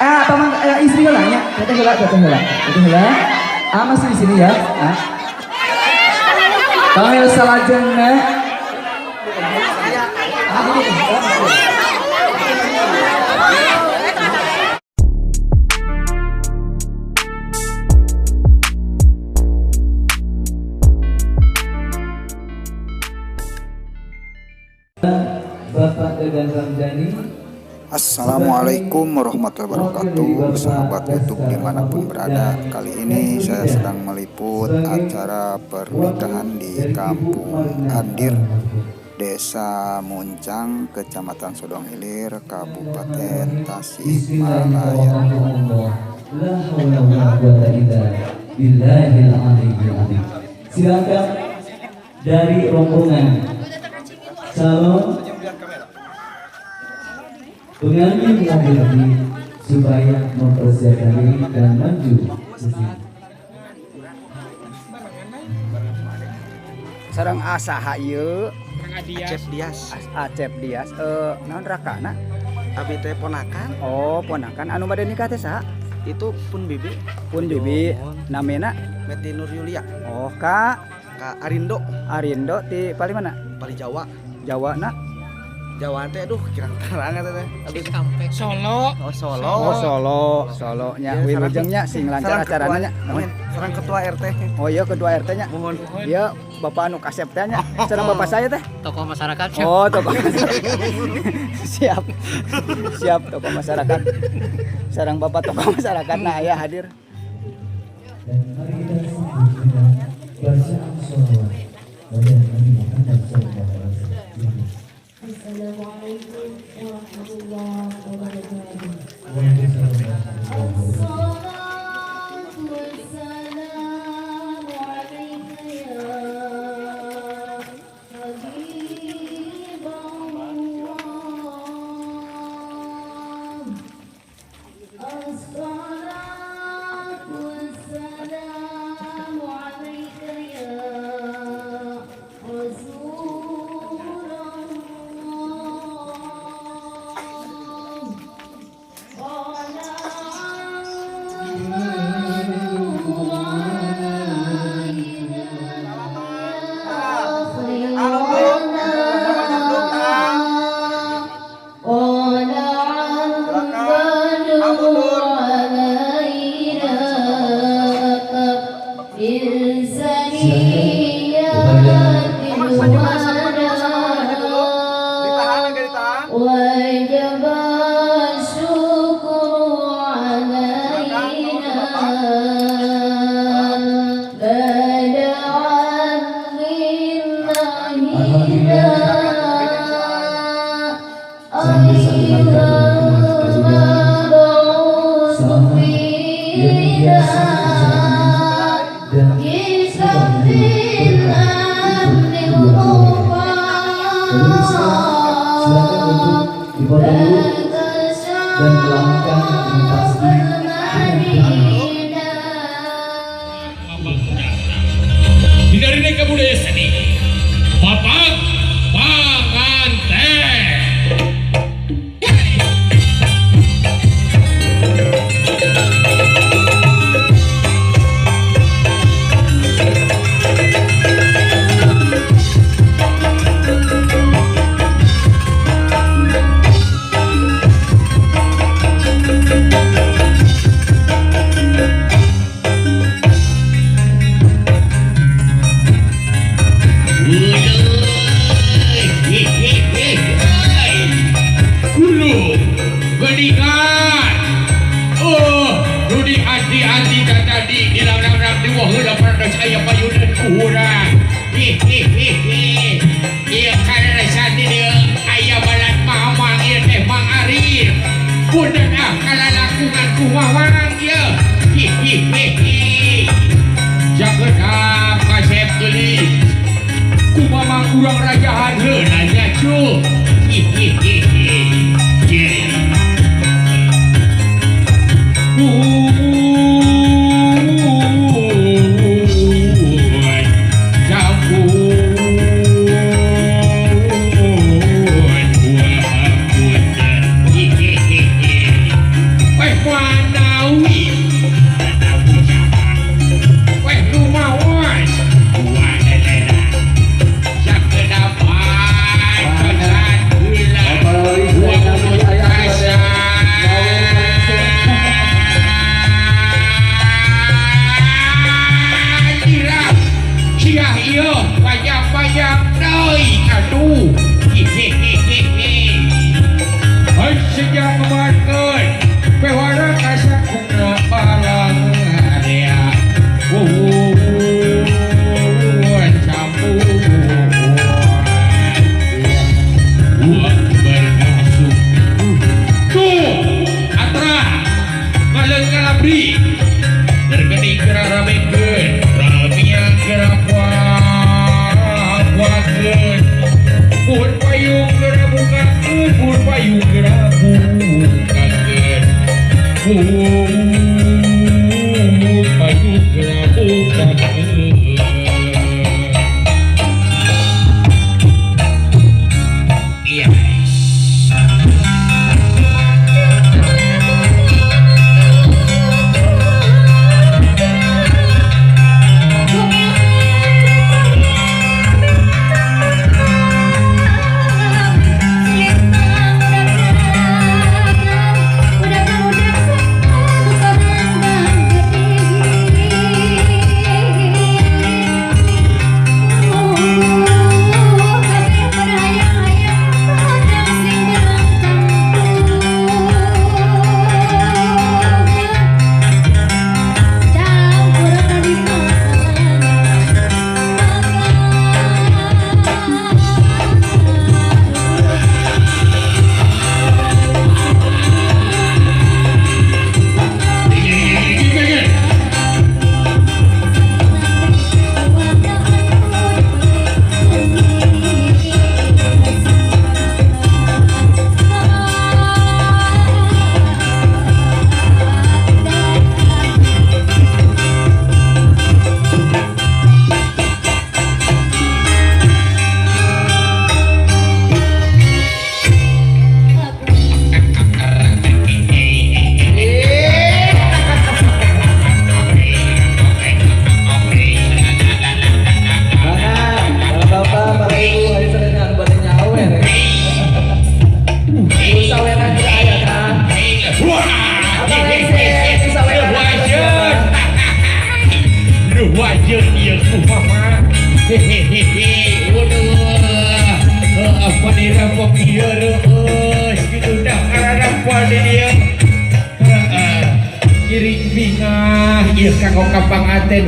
paman istri heula nya. Teteh heula. Masih di sini ya. Panggil salajengna. Bapak Dedan Ramdhani. Assalamualaikum warahmatullahi wabarakatuh, sahabat YouTube dimanapun berada. Kali ini saya sedang meliput acara pernikahan di Kampung Andir, Desa Muncang, Kecamatan Sodong Hilir, Kabupaten Tasikmalaya. Silakan dari rombongan calon pengantin laki-laki supaya mempersiapkan diri dan maju ke sini. Sareng asaha ieu Acep Dias. Naon rakana? Abi teh ponakan. Oh, ponakan anu bade nikah teh saha? Itu Pun Bibi. Namena Meti Nur Yulia. Oh, Kak Arindo ti paling mana? Paling Jawa na. Jawa teh aduh kirang terang teh. Abis sampai Solo. Solo nya wilujengnya sing lancar acarana nya. Sareng ketua RT. Oh iya ketua RT nya. Mohon. Dia Bapak anu kasep teh nya. Sareng bapak saya teh tokoh masyarakat. Oh, tokoh masyarakat. Siap tokoh masyarakat. Sareng bapak tokoh masyarakat nah aya hadir. Dan mari kita sambut dengan bacaan sholawat pada Nabi Muhammad SAW. Assalamualaikum warahmatullahi wabarakatuh. Assalatu wassalamu alaika ya Habiballah. Assalatu wassalamu alaika ya dan melakukan meditasi dari mereka budaya seni Bapak Panganten. Berikan, Rudi hati-hati tadi di dalam di wahula pada saya payunan kurang. Iya karena saat ini ayah balat mama iya teh Mang Arif. Punten kalau lakungan kumawan ya. Jangan kasep geli. Kumamang kurang rajaan heunanya cu. Wah,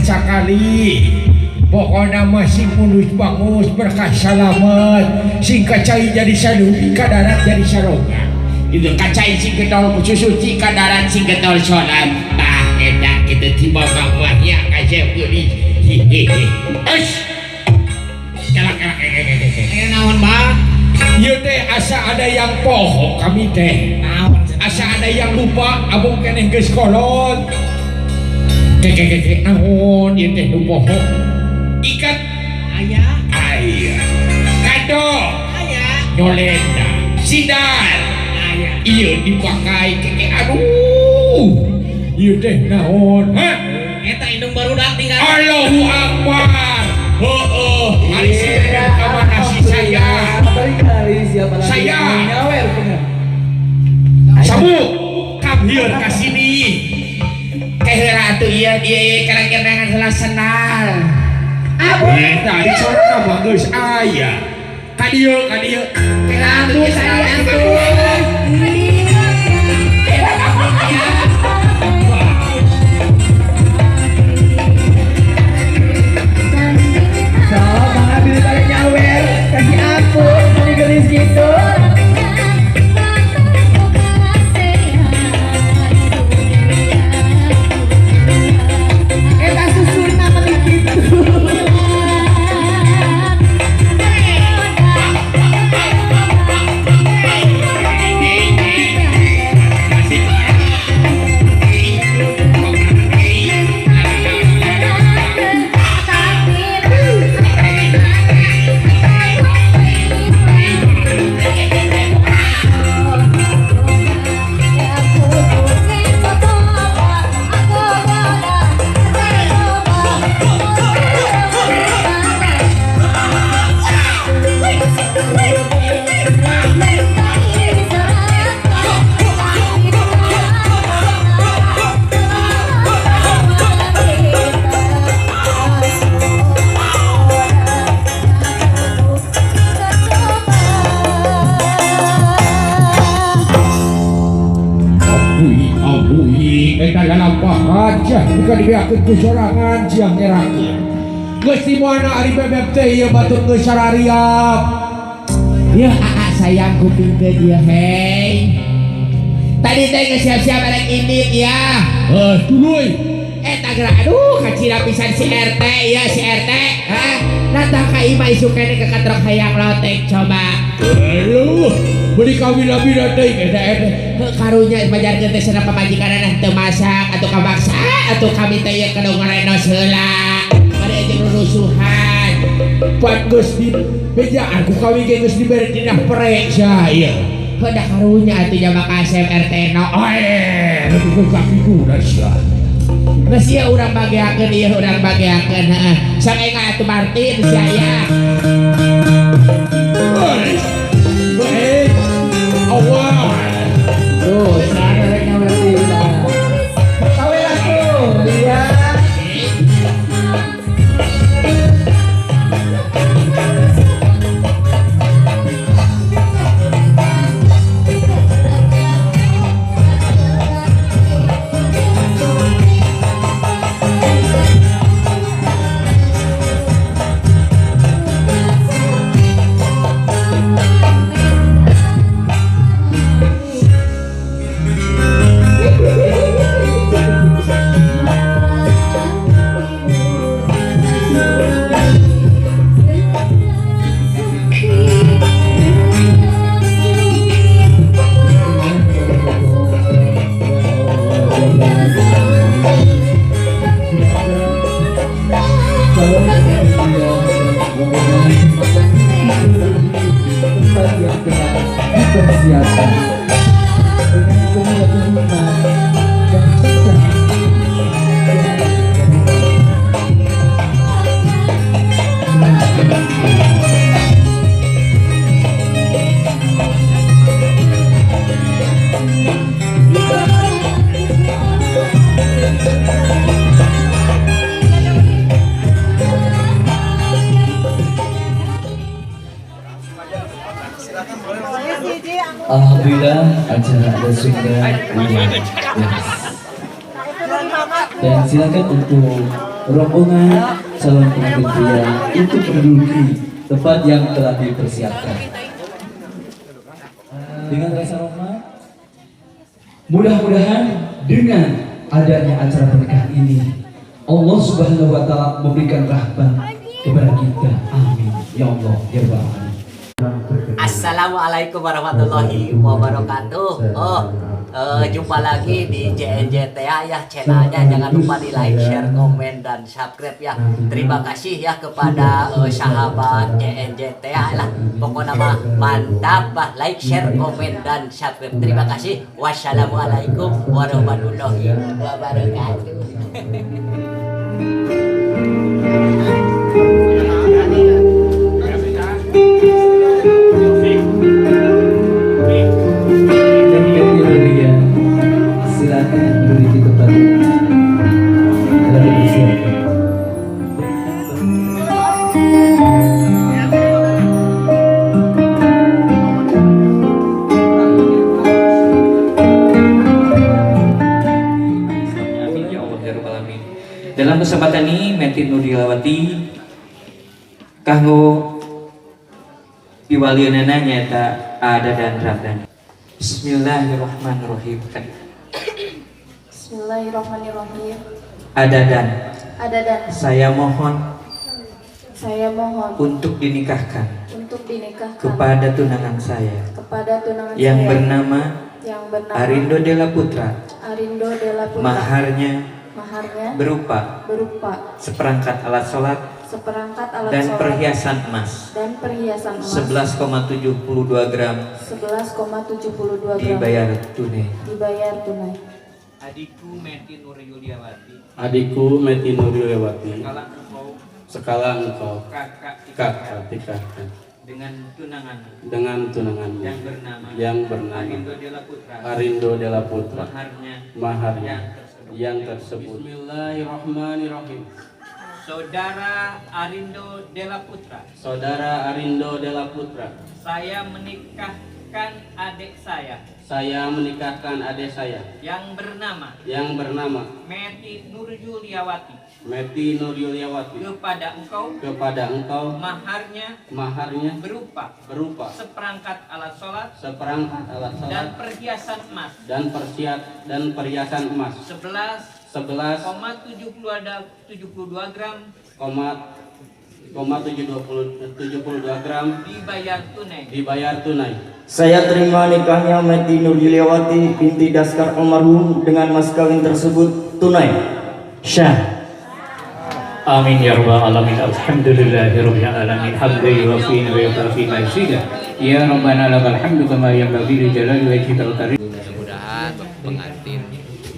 Sakali pokoknya masih mulus bangus berkah selamat sing kacai jadi salupi kadarat jadi saroga itu kacai sing ketol suci kadarat sing ketol sholat bah enak kita tiba bawahnya kaca beri es kelak naon bang ieu teh asa ada yang poho kami teh asa ada yang lupa abang keneh geus kolot naon ieu teh nu poho ikat aya kado aya nolenda sidar aya ieu dipakai keke aduh ieu teh naon ha eta indung barudak tinggal Allahu Akbar heueuh ari siapa kamana si saya saya sabu kabir ka sini heula atuh ieu dia kira-kira heula senal tadi sorna mah geus aya ka dieu atuh saya kasih ampun, ini gelis gitu. Eta susun nama gitu. Bukan dibiarkan kesorangan siang nyerangnya Gusti mana ari bebek teh ieu batur geus sarariap ya sayang kuping teh dia hei tadi teh geus siap-siap arek indit ya tuluy eta geura aduh kacira pisan si RT ya si RT ha datang ka imah isu kene ke katrok hayang lotek coba aduh beli kawin-kawin teh karunya bajar teh sana pamajikanana teu masak atuh kabaksa atuh kami teh ye kadang ngarenos heula bari aja rusuhan pan geus di bejaan ku kawin ge geus dibere dina prek saya heudah karunya atuh jama kasep RT no ku kaki kuda sia geus ieu urang bageakeun ieu urang bageakeun heeh sangenga atuh Martin saya baik awal Tuh, sana reknya berarti udah. Kawin aku, lihat. Alhamdulillah acara ada sudah beres. Dan silakan untuk rombongan calon pengantin pria untuk menduduki tempat yang telah dipersiapkan. Dengan rasa hormat, mudah-mudahan dengan adanya acara pernikahan ini Allah Subhanahu wa taala memberikan rahmat kepada kita. Amin. Ya Allah, ya Rabbal alamin. Assalamualaikum warahmatullahi wabarakatuh. Jumpa lagi di JNJTA ya, channelnya. Jangan lupa di like, share, komen, dan subscribe ya. Terima kasih ya kepada sahabat JNJTA lah. Pokoknya mah mantap bah, like, share, komen, dan subscribe. Terima kasih. Wassalamualaikum warahmatullahi wabarakatuh. Silakan berdiri di tempat telah dipersiapkan. Amin ya Allah ya Rabbal alamin. Dalam kesempatan ini Meti Nurdiawati kanggo piwalieunana nyaeta Ada dan Rabdan. Bismillahirrahmanirrahim. Bismillahirrahmanirrahim. Ada dan saya mohon untuk dinikahkan kepada tunangan saya yang bernama Arindo Della Putra. Maharnya berupa seperangkat alat sholat dan perhiasan emas 11,72 gram dibayar tunai. Adikku Meti Nuryuliawati sekala engkau kakak tikahkan dengan tunanganmu yang bernama Arindo Della Putra. Maharnya yang tersebut. Bismillahirrahmanirrahim. Saudara Arindo Della Putra. Saya menikahkan adik saya yang bernama Meti Nuryuliawati kepada engkau maharnya berupa seperangkat alat sholat dan perhiasan emas 11,72 gram gram dibayar tunai. Saya terima nikahnya Meti Nurjiliawati binti Daskar almarhum dengan mas kawin tersebut tunai. Syah. Amin ya rabbal alamin. Alhamdulillahirabbil alamin. Hamdan wa fi maizida. Ya rabbana lakal hamdu kama yanbaghi li jalali wajhikal karim. Mudah-mudahan pengantin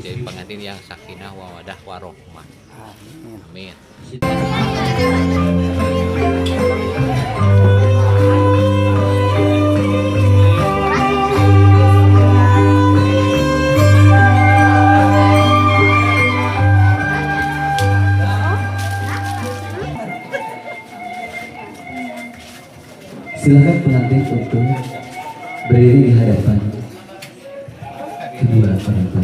jadi pengantin yang sakinah mawaddah warahmah. Amin. Silakan pengantin untuk berdiri di hadapan kedua orang tua.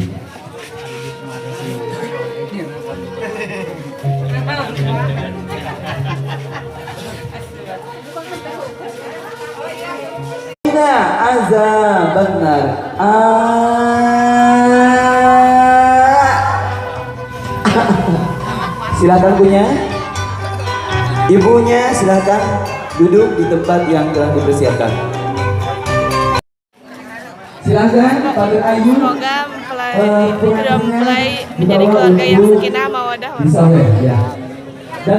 Azab benar. Silakan punya. Ibunya silakan duduk di tempat yang telah dipersiapkan. Silakan Pak Ayu. Semoga sudah mulai menjadi keluarga yang sakinah mawaddah warahmah. Ya. Dan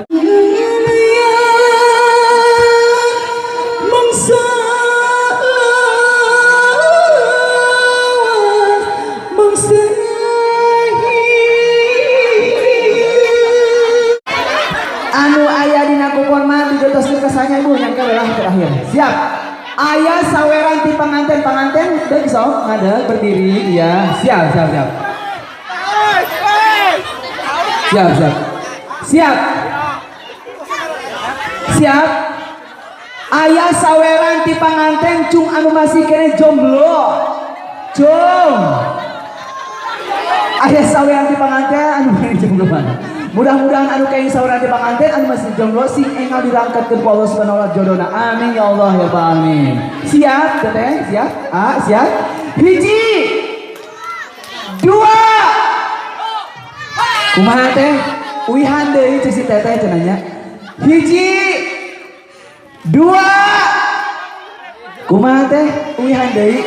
anu aya dina kupon mah digetoskeun ka sanya ibu yang terakhir. Siap. Aya saweran ti pengantin deuk sok ngadeg berdiri dia. Siap. Siap. Aya saweran ti pengantin cung anu masih kene jomblo. Cung. Aya saweran ti pengantin anu masih jomblo mana? Mudah-mudahan anu kain saweran ti pengantin anu masih jomblo sing enggal dirangkatkeun ku Allah Subhanahu wa taala jodona. Amin ya Allah ya Rabbal alamin. Siap, Teteh? Siap? Siap. Hiji. Dua. Kumaha teh? Uihan deui cek si Teteh cenanya. Hiji. Dua. Kumaha teh? Uihan deui.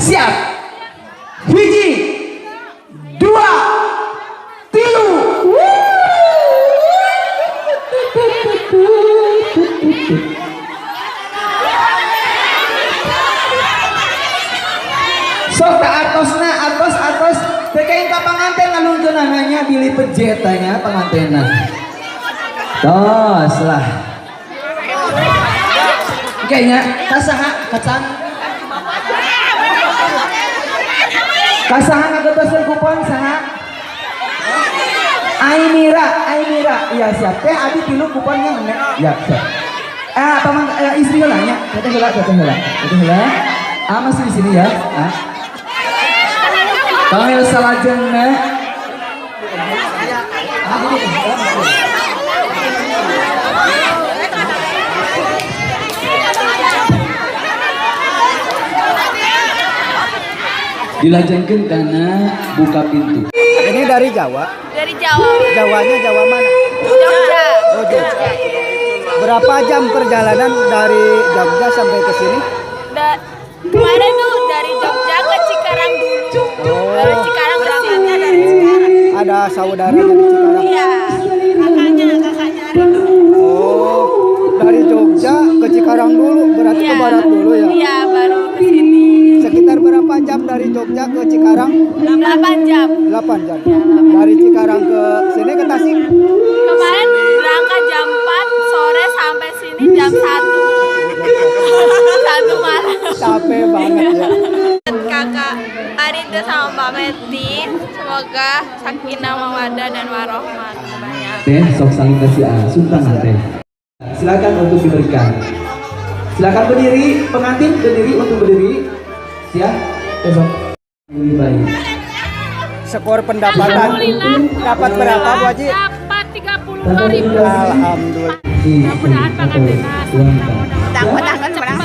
Siap. Hiji. Dua. Tilu. Sok tak atos tekain ka panganten ngalungkeun nanya bilih pejet tanya pangantenna. Tos lah. Kayaknya kasaha kacang. Kasaha ngagetoskeun kupon saha? Ainira. Iya siap. Teh abi tilu kuponnya nek. Ya siap. Paman istri heula nya. Teteh heula. Masih di sini ya. Panggil salajengna. Dilajengkeun kana buka pintu. Ini dari Jawa. Dari Jawa. Jawanya Jawa mana? Jogja. Oh, Jogja. Berapa jam perjalanan dari Jogja sampai ke sini? Kemarin tuh dari Jogja ke Cikarang dulu. Dari Cikarang ke sini. Ada saudaranya di Cikarang. Iya. Kakaknya Rindu. Oh, dari Jogja ke Cikarang dulu, berarti ke barat dulu ya? Iya, baru ke sini. Sekitar berapa jam dari Jogja ke Cikarang? 8 jam. 8 jam. Dari Cikarang ke sini ke Tasik? Kemarin berangkat jam 4 sore sampai sini jam 1. 1 malam. Capek banget ya. Kakak Arida sama Mbak Meti, semoga sakinah mawaddah dan warahmah banyak. Teh sok saling kasih sultan teh. Silakan untuk diberikan. Silakan berdiri, pengantin berdiri untuk berdiri. Siap? Besok. Ini baik. Skor pendapatan dapat berapa Bu Haji? Dapat 32.000. Alhamdulillah. Mudah-mudahan pengantin mudah-mudahan cepat.